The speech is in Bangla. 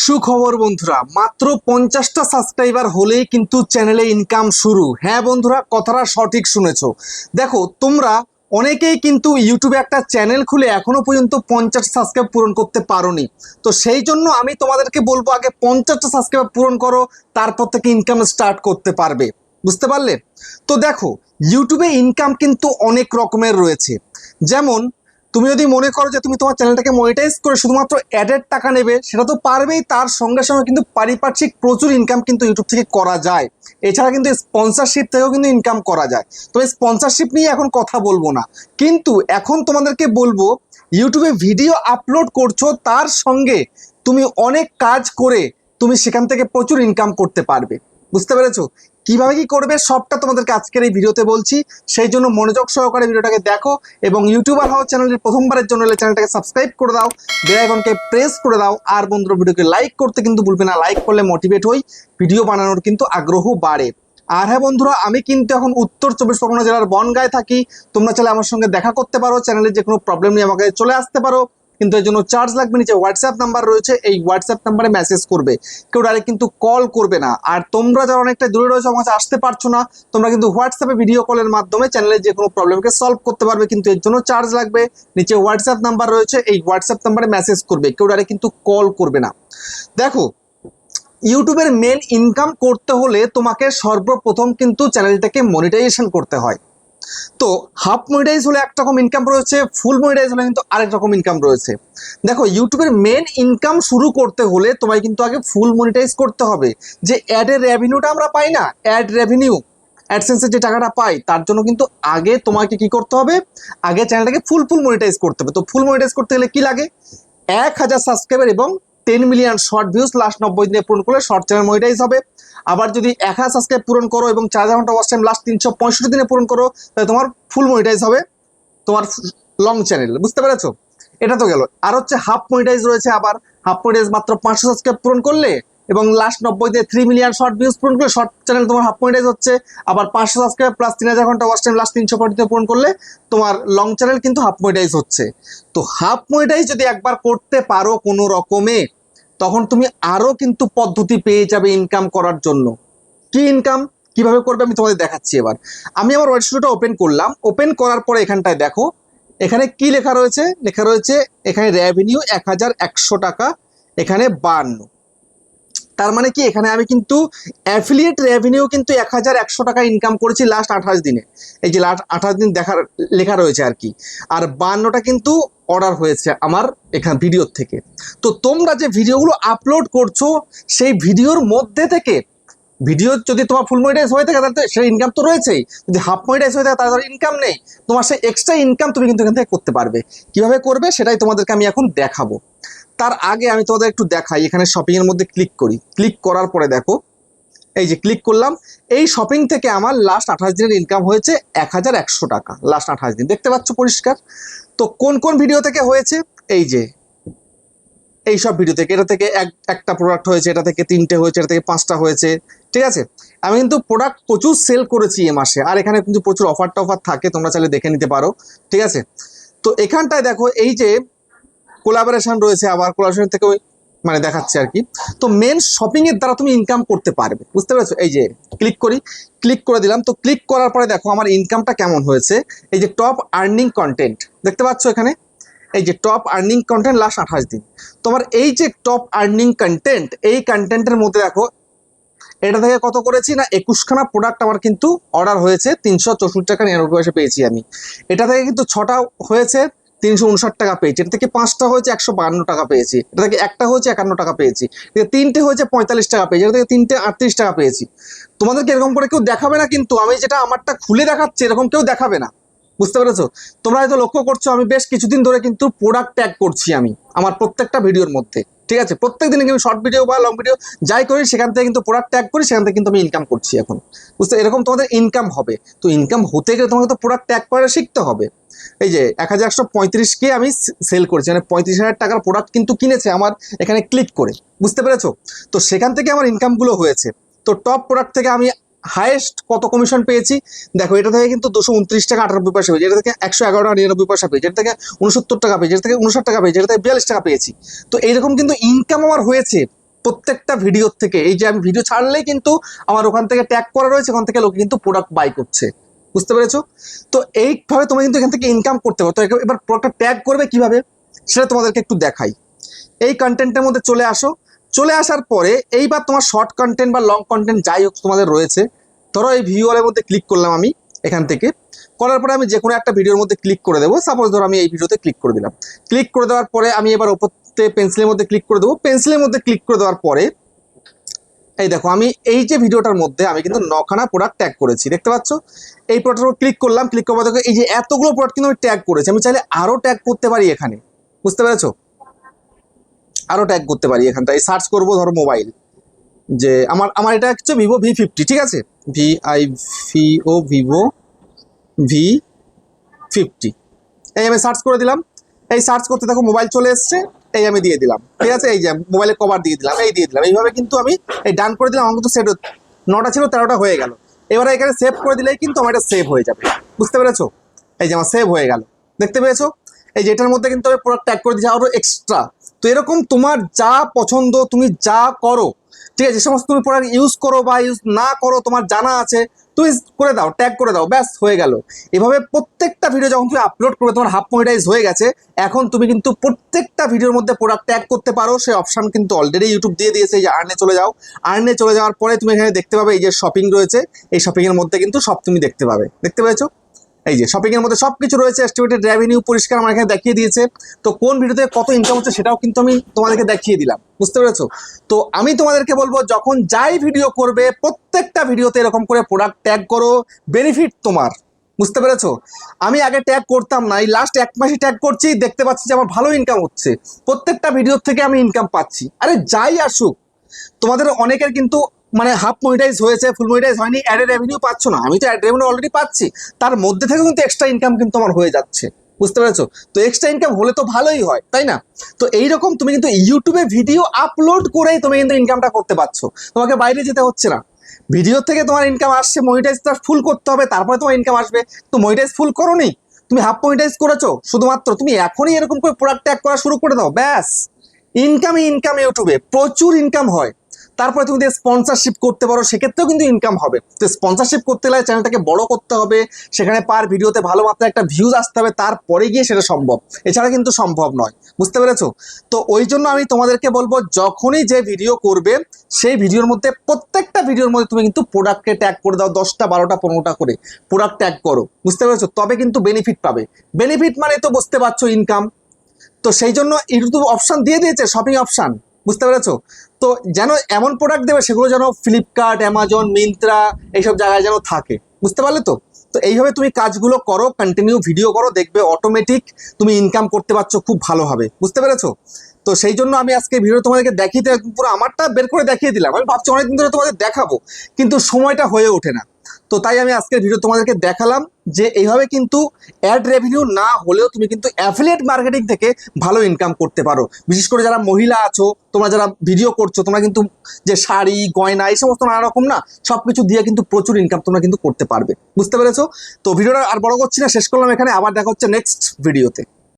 সুখবর বন্ধুরা, মাত্র 50টা সাবস্ক্রাইবার হলেই কিন্তু চ্যানেলে ইনকাম শুরু। হ্যাঁ বন্ধুরা, কথাটা সঠিক শুনেছো। দেখো, তোমরা অনেকেই কিন্তু ইউটিউবে একটা চ্যানেল খুলে এখনো পর্যন্ত 50 সাবস্ক্রাইব পূরণ করতে পারোনি। তো সেই জন্য আমি তোমাদেরকে বলবো, আগে 50টা সাবস্ক্রাইব পূরণ করো, তারপর থেকে ইনকাম স্টার্ট করতে পারবে। বুঝতে পারলে? তো দেখো, ইউটিউবে ইনকাম কিন্তু অনেক রকমের রয়েছে। যেমন তুমি যদি মনে করো যে তুমি তোমার চ্যানেলটাকে মনিটাইজ করে শুধুমাত্র অ্যাডের টাকা নেবে, সেটা তো পারবেই, তার সঙ্গে সঙ্গে কিন্তু পারিপার্শ্বিক প্রচুর ইনকাম কিন্তু ইউটিউব থেকে করা যায়। এছাড়া কিন্তু স্পন্সরশিপ থেকেও কিন্তু ইনকাম করা যায়। তবে স্পন্সরশিপ নিয়ে এখন কথা বলবো না, কিন্তু এখন তোমাদেরকে বলবো, ইউটিউবে ভিডিও আপলোড করছো, তার সঙ্গে তুমি অনেক কাজ করে তুমি সেখান থেকে প্রচুর ইনকাম করতে পারবে। বুঝতে পেরেছো? কিভাবে কি করবে সবটা তোমাদেরকে আজকের এই ভিডিওতে বলছি। সেই জন্য মনোযোগ সহকারে ভিডিওটাকে দেখো এবং ইউটিউবার হওয়ার চ্যানেলের প্রথমবারের জন্য চ্যানেলটাকে সাবস্ক্রাইব করে দাও, বেল আইকনকে প্রেস করে দাও, আর বন্ধুরা ভিডিওকে লাইক করতে কিন্তু ভুলবে না। লাইক করলে মোটিভেট হই, ভিডিও বানানোর কিন্তু আগ্রহ বাড়ে। আর হ্যাঁ বন্ধুরা, আমি কিন্তু এখন উত্তর 24 পরগনা জেলার বনগাঁয় থাকি। তোমরা চাইলে আমার সঙ্গে দেখা করতে পারো, চ্যানেলের যে কোনো প্রবলেম নিয়ে আমাকে চলে আসতে পারো, কিন্তু এর জন্য চার্জ লাগবে। নিচে হোয়াটসঅ্যাপ নাম্বার রয়েছে, এই হোয়াটসঅ্যাপ নাম্বারে মেসেজ করবে, কেউ ডাইরেক্ট কিন্তু কল করবে না। আর তোমরা যারা অনেকটা দূরে রয়েছে, আমার কাছে আসতে পারছো না, তোমরা কিন্তু হোয়াটসঅ্যাপে ভিডিও কলের মাধ্যমে চ্যানেলের যে কোনো প্রবলেমকে সলভ করতে পারবে, কিন্তু এর জন্য চার্জ লাগবে। নিচে হোয়াটসঅ্যাপ নাম্বার রয়েছে, এই হোয়াটসঅ্যাপ নাম্বারে মেসেজ করবে, কেউ ডাইরেক্ট কিন্তু কল করবে না। দেখো, ইউটিউবের মেন ইনকাম করতে হলে তোমাকে সর্বপ্রথম কিন্তু চ্যানেলটাকে মনিটাইজেশন করতে হয়। তো হাফ মনিটাইজ হলে একরকম ইনকাম রয়েছে, ফুল মনিটাইজ হলে কিন্তু আরেক রকম ইনকাম রয়েছে। দেখো, ইউটিউবের মেন ইনকাম শুরু করতে হলে তোমায় কিন্তু আগে ফুল মনিটাইজ করতে হবে। যে অ্যাডের রেভিনিউটা আমরা পাই না, অ্যাড রেভিনিউ, অ্যাডসেন্সের যে টাকাটা পাই, তার জন্য কিন্তু আগে তোমাকে কি করতে হবে, আগে চ্যানেলটাকে ফুল মনিটাইজ করতে হবে। তো ফুল মনিটাইজ করতে গেলে কি লাগে? 1000 সাবস্ক্রাইবার এবং 10 মিলিয়ন শর্ট ভিউজ লাস্ট 90 দিনে পূরণ করলে শর্ট চ্যানেল মনিটাইজ হবে। আবার যদি 1000 সাবস্ক্রাইব পূরণ করো এবং 4000 ঘন্টা ওয়াচ টাইম লাস্ট 365 দিনে পূরণ করো, তাহলে তোমার ফুল মনিটাইজ হবে তোমার লং চ্যানেল। বুঝতে পেরেছো? এটা তো গেল। আর হচ্ছে হাফ মনিটাইজ রয়েছে। আবার হাফ মনিটাইজ মাত্র 500 সাবস্ক্রাইব পূরণ করলে এবং লাস্ট 90 দিনে 3 মিলিয়ন শর্ট ভিউজ পূরণ করলে শর্ট চ্যানেল তোমার হাফ মনিটাইজ হচ্ছে। আবার 500 সাবস্ক্রাইব প্লাস 3000 ঘন্টা ওয়াচ টাইম লাস্ট 365 দিনে পূরণ করলে তোমার লং চ্যানেল কিন্তু হাফ মনিটাইজ হচ্ছে। তো হাফ মনিটাইজ যদি একবার করতে পারো কোনো রকমে, তখন তুমি আরো কিন্তু পদ্ধতি পেয়ে যাবে ইনকাম করার জন্য। কি ইনকাম কিভাবে করবে আমি তোমাদের দেখাচ্ছি। এবার আমি আমার ওয়েব স্টুডিওটা ওপেন করলাম। ওপেন করার পরে এখানটায় দেখো, এখানে কি লেখা রয়েছে, লেখা রয়েছে এখানে রেভিনিউ 1100 টাকা, এখানে 52। তার মানে কি, এখানে আমি কিন্তু অ্যাফিলিয়েট রেভিনিউ কিন্তু 1100 টাকা ইনকাম করেছি লাস্ট 28 দিনে। এই যে লাস্ট 28 দিন দেখার লেখা রয়েছে আর কি। আর 52টা কিন্তু অর্ডার হয়েছে আমার এখানে ভিডিওর থেকে। তো তোমরা যে ভিডিওগুলো আপলোড করছো, সেই ভিডিওর মধ্যে থেকে, ভিডিও যদি তোমার ফুল মনিটাইজ হয়ে থাকে তাহলে সেই ইনকাম তো রয়েছেই, যদি হাফ মনিটাইজ হয়ে থাকে তাহলে ইনকাম নেই। তোমার সেই এক্সট্রা ইনকাম তুমি কিন্তু এখান থেকে করতে পারবে। কিভাবে করবে সেটাই তোমাদেরকে আমি এখন দেখাবো। তার আগে আমি তোমাদের একটু দেখাই, এখানে শপিং এর মধ্যে ক্লিক করি। ক্লিক করার পরে দেখো, এই যে ক্লিক করলাম, এই শপিং থেকে আমার লাস্ট 28 দিনের ইনকাম হয়েছে 1100 টাকা। লাস্ট 28 দিন দেখতে পাচ্ছ পরিষ্কার। তো কোন কোন ভিডিও থেকে হয়েছে, এই যে এই সব ভিডিও থেকে, এটা থেকে একটা প্রোডাক্ট হয়েছে, এটা থেকে 3টে হয়েছে, এটা থেকে 5টা হয়েছে। ঠিক আছে, আমি কিন্তু প্রোডাক্ট প্রচুর সেল করেছি এ মাসে। আর এখানে কিন্তু প্রচুর অফার টফার থাকে, তোমরা চাইলে দেখে নিতে পারো। ঠিক আছে, তো এখানটায় দেখো এই যে কোলাবোরেশন রয়েছে, আবার কোলাবোরেশন থেকে মানে দেখাচ্ছে আর কি। তো মেন শপিং এর দ্বারা তুমি ইনকাম করতে পারবে। বুঝতে পেরেছো? এই যে ক্লিক করি, ক্লিক করে দিলাম। তো ক্লিক করার পরে দেখো আমার ইনকামটা কেমন হয়েছে। এই যে টপ আর্নিং কন্টেন্ট দেখতে পাচ্ছ এখানে, এই যে টপ আর্নিং কন্টেন্ট লাস্ট 28 দিন। তোমার এই যে টপ আর্নিং কন্টেন্ট, এই কন্টেন্টের মধ্যে দেখো এটা থেকে কত করেছি না, 21খানা প্রোডাক্ট আমার কিন্তু অর্ডার হয়েছে, 364 টাকা 99 পয়সা পেয়েছি আমি। এটা থেকে কিন্তু 6টা হয়েছে, 359 টাকা পেয়েছি। এটা থেকে 5টা হয়েছে, 152 টাকা পেয়েছি। এটা থেকে একটা হয়েছে, 51 টাকা পেয়েছি। এটা 3টে হয়েছে, 45 টাকা পেয়েছি। এটা থেকে 3টে 38 টাকা পেয়েছি। তোমাদেরকে এরকম করে কেউ দেখাবে না, কিন্তু আমি যেটা আমারটা খুলে দেখাচ্ছি এরকম কেউ দেখাবে না। বুঝতে পেরেছো? তোমরা হয়তো লক্ষ্য করছো, আমি বেশ কিছুদিন ধরে কিন্তু প্রোডাক্ট ট্যাগ করছি আমি আমার প্রত্যেকটা ভিডিওর মধ্যে। ঠিক আছে, প্রত্যেক দিনে কিন্তু শর্ট ভিডিও বা লং ভিডিও যাই করি, সেখান থেকে কিন্তু প্রোডাক্ট ট্যাগ করি, সেখান থেকে কিন্তু আমি ইনকাম করছি এখন। বুঝতে, এরকম তোমাদের ইনকাম হবে। তো ইনকাম হতে গেলে তোমাকে তো প্রোডাক্ট ট্যাগ করা শিখতে হবে। এই যে 1135কে আমি সেল করেছি, মানে 35,000 টাকার প্রোডাক্ট কিন্তু কিনেছে আমার এখানে ক্লিক করে। বুঝতে পেরেছো? তো সেখান থেকে আমার ইনকামগুলো হয়েছে। তো টপ প্রোডাক্ট থেকে আমি হাইয়েস্ট কত কমিশন পেয়েছি দেখো, এটা থেকে কিন্তু 229 টাকা 98 পয়সা পেয়েছি। এটা থেকে 111 টাকা 99 পয়সা পেয়েছি। এটা থেকে 69 টাকা পেয়েছি। এটা থেকে 59 টাকা পেয়েছি। এটা থেকে 42 টাকা পেয়েছি। তো এইরকম কিন্তু ইনকাম আমার হয়েছে প্রত্যেকটা ভিডিও থেকে, এই যে আমি ভিডিও ছাড়লেই কিন্তু আমার ওখান থেকে ট্যাগ করা রয়েছে, ওখান থেকে লোকে কিন্তু প্রোডাক্ট বাই করছে, বুঝতে পেরেছো? তো এইভাবে তুমি কিন্তু এখান থেকে ইনকাম করতে পারো। তো এবার প্রোডাক্টটা ট্যাগ করবে কিভাবে সেটা তোমাদেরকে একটু দেখাই। এই কন্টেন্টের মধ্যে চলে আসো, চলে আসার পরে এইবার তোমার শর্ট কন্টেন্ট বা লং কন্টেন্ট যাই হোক তোমাদের রয়েছে, ধরো এই ভিডিওর মধ্যে ক্লিক করলাম আমি, এখান থেকে করার পরে আমি যে কোনো একটা ভিডিওর মধ্যে ক্লিক করে দেবো। সাপোজ ধরো আমি এই ভিডিওতে ক্লিক করে দিলাম, ক্লিক করে দেওয়ার পরে আমি এবার ওপরতে পেন্সিলের মধ্যে ক্লিক করে দেবো। পেন্সিলের মধ্যে ক্লিক করে দেওয়ার পরে এই দেখো আমি এই যে ভিডিওটার মধ্যে আমি কিন্তু 9খানা প্রোডাক্ট ট্যাগ করেছি, দেখতে পাচ্ছ? এই প্রোডাক্টের উপর ক্লিক করলাম, ক্লিক করার দেখো এই যে এতগুলো প্রোডাক্ট কিন্তু আমি ট্যাগ করেছি। আমি চাইলে আরো ট্যাগ করতে পারি এখানে, বুঝতে পেরেছো? আরো ট্যাগ করতে পারি এখানটায়। সার্চ করবো ধরো মোবাইল, যে আমার এটা হচ্ছে ভিভো V50, ঠিক আছে? ভিভো V50, এই আমি সার্চ করে দিলাম। এই সার্চ করতে দেখো মোবাইল চলে এসছে, এই আমি দিয়ে দিলাম, ঠিক আছে? এই যে মোবাইলের কভার দিয়ে দিলাম, এই দিয়ে দিলাম। এইভাবে কিন্তু আমি এই ডান করে দিলাম, আমার কিন্তু সেট 9টা ছিল 13টা হয়ে গেল। এবারে এখানে সেভ করে দিলেই কিন্তু আমার এটা সেভ হয়ে যাবে, বুঝতে পেরেছো? এই যে আমার সেভ হয়ে গেল, দেখতে পেয়েছো? এই যে এটার মধ্যে কিন্তু আমি প্রোডাক্ট ট্যাগ করে দিয়েছি আরো এক্সট্রা। তো এরকম তোমার যা পছন্দ তুমি যা করো, ঠিক আছে, যে সমস্ত তুমি প্রোডাক্ট ইউজ করো বা ইউজ না করো তোমার জানা আছে, তুমি করে দাও, ট্যাগ করে দাও, ব্যাস হয়ে গেল। এভাবে প্রত্যেকটা ভিডিও যখন তুমি আপলোড করবে, তোমার হাফ মনিটাইজ হয়ে গেছে, এখন তুমি কিন্তু প্রত্যেকটা ভিডিওর মধ্যে প্রোডাক্ট ট্যাগ করতে পারো। সেই অপশন কিন্তু অলরেডি ইউটিউব দিয়ে দিয়েছে। এই যে আর্নে চলে যাও, আর্নে চলে যাওয়ার পরে তুমি এখানে দেখতে পাবে এই যে শপিং রয়েছে, এই শপিং এর মধ্যে কিন্তু সব তুমি দেখতে পাবে, দেখতে পেয়েছো? এই যে শপিং এর মধ্যে সবকিছু রয়েছে, এস্টিমেটেড রেভিনিউ পরিষ্কার আমার এখানে দেখিয়ে দিয়েছে। তো কোন ভিডিওতে কত ইনকাম হচ্ছে সেটাও কিন্তু আমি তোমাদেরকে দেখিয়ে দিলাম, বুঝতে পেরেছো? তো আমি তোমাদেরকে বলবো, যখন যাই ভিডিও করবে প্রত্যেকটা ভিডিওতে এরকম করে প্রোডাক্ট ট্যাগ করো, বেনিফিট তোমার, বুঝতে পেরেছো? আমি আগে ট্যাগ করতাম না, এই লাস্ট 1 মাসই ট্যাগ করছি, দেখতে পাচ্ছি যে আমার ভালো ইনকাম হচ্ছে, প্রত্যেকটা ভিডিও থেকে আমি ইনকাম পাচ্ছি। আরে যাই আসুক, তোমাদের অনেকের কিন্তু মানে হাফ মনিটাইজ হয়েছে, ফুল মনিটাইজ হয়নি, অ্যাডের রেভিনিউ পাচ্ছ না, আমি তো অ্যাড রেভিনিউ অলরেডি পাচ্ছি, তার মধ্যে থেকে কিন্তু এক্সট্রা ইনকাম কিন্তু আমার হয়ে যাচ্ছে, বুঝতে পেরেছো? তো এক্সট্রা ইনকাম হলে তো ভালোই হয়, তাই না? তো এইরকম তুমি কিন্তু ইউটিউবে ভিডিও আপলোড করেই তুমি কিন্তু ইনকামটা করতে পারছো, তোমাকে বাইরে যেতে হচ্ছে না। ভিডিও থেকে তোমার ইনকাম আসছে, মনিটাইজটা ফুল করতে হবে, তারপরে তোমার ইনকাম আসবে। তো মনিটাইজ ফুল করোনি, তুমি হাফ মনিটাইজ করেছো, শুধুমাত্র তুমি এখনই এরকম করে প্রোডাক্ট ট্যাগ করা শুরু করে দাও, ব্যাস ইনকামই ইনকাম। ইউটিউবে প্রচুর ইনকাম হয়। তারপরে তুমি স্পন্সরশিপ করতে পারো, সেক্ষেত্রেও কিন্তু ইনকাম হবে। তো স্পন্সরশিপ করতে গেলে চ্যানেলটাকে বড় করতে হবে, সেখানে পার ভিডিওতে ভালো মাত্রায় একটা ভিউজ আসতে হবে, তারপরে গিয়ে সেটা সম্ভব, এছাড়া কিন্তু সম্ভব নয়, বুঝতে পেরেছো? তো ওই জন্য আমি তোমাদেরকে বলবো, যখনই যে ভিডিও করবে সেই ভিডিওর মধ্যে প্রত্যেকটা ভিডিওর মধ্যে তুমি কিন্তু প্রোডাক্টকে ট্যাগ করে দাও, 10টা 12টা 15টা করে প্রোডাক্ট ট্যাগ করো, বুঝতে পেরেছো? তবে কিন্তু বেনিফিট পাবে। বেনিফিট মানে তো বুঝতে পারছো, ইনকাম। তো সেই জন্য ইউটিউব অপশন দিয়ে দিয়েছে শপিং অপশন, বুঝতে পেরেছো? তো যেন এমন প্রোডাক্ট দেবে সেগুলো যেন ফ্লিপকার্ট, অ্যামাজন, মিন্ত্রা এইসব জায়গায় যেন থাকে, বুঝতে পারলে? তো তো এইভাবে তুমি কাজগুলো করো, কন্টিনিউ ভিডিও করো, দেখবে অটোমেটিক তুমি ইনকাম করতে পারছো খুব ভালোভাবে, বুঝতে পেরেছো? তো সেই জন্য আমি আজকে ভিডিও তোমাদেরকে দেখিয়ে পুরো আমারটা বের করে দেখিয়ে দিলাম। আমি ভাবছি অনেকদিন ধরে তোমাদের দেখাবো, কিন্তু সময়টা হয়ে ওঠে না। তো তাই আমি আজকের ভিডিও তোমাদেরকে দেখালাম যে এইভাবে কিন্তু অ্যাড রেভিনিউ না হলেও তুমি কিন্তু অ্যাফিলিয়েট মার্কেটিং থেকে ভালো ইনকাম করতে পারো। বিশেষ করে যারা মহিলা আছো, তোমরা যারা ভিডিও করছো, তোমরা কিন্তু যে শাড়ি, গয়না এই সমস্ত নানা রকম না, সবকিছু দিয়ে কিন্তু প্রচুর ইনকাম তোমরা কিন্তু করতে পারবে, বুঝতে পেরেছো? তো ভিডিওটা আর বড় করছি না, শেষ করলাম এখানে। আবার দেখা হচ্ছে নেক্সট ভিডিওতে।